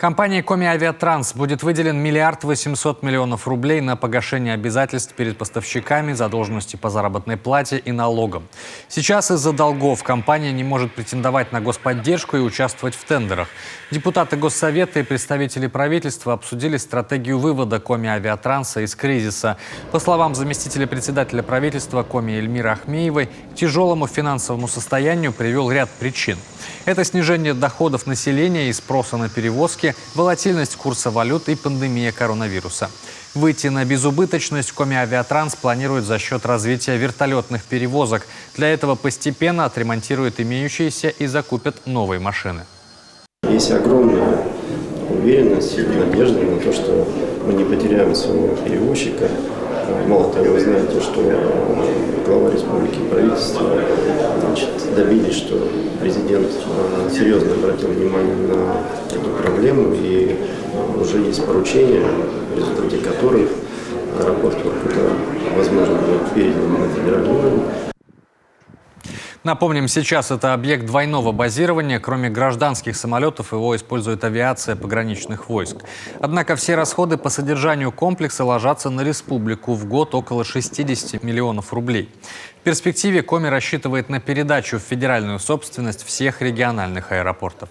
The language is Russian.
Компании Коми Авиатранс будет выделен 1 800 000 000 рублей на погашение обязательств перед поставщиками, задолженности по заработной плате и налогам. Сейчас из-за долгов компания не может претендовать на господдержку и участвовать в тендерах. Депутаты Госсовета и представители правительства обсудили стратегию вывода Коми Авиатранса из кризиса. По словам заместителя председателя правительства Коми Эльмиры Ахмеевой, к тяжелому финансовому состоянию привел ряд причин. Это снижение доходов населения и спроса на перевозки, волатильность курса валют и пандемия коронавируса. Выйти на безубыточность Коми Авиатранс планирует за счет развития вертолетных перевозок. Для этого постепенно отремонтируют имеющиеся и закупят новые машины. Есть огромная уверенность и надежда на то, что мы не потеряем своего перевозчика. Мало того, вы знаете, что глава республики и правительства добились, что президент серьезно обратил внимание на эту проблему, и уже есть поручения, в результате которых аэропорт Воркута, возможно, будет передан на федеральный уровень. Напомним, сейчас это объект двойного базирования. Кроме гражданских самолетов, его использует авиация пограничных войск. Однако все расходы по содержанию комплекса ложатся на республику. В год около 60 миллионов рублей. В перспективе Коми рассчитывает на передачу в федеральную собственность всех региональных аэропортов.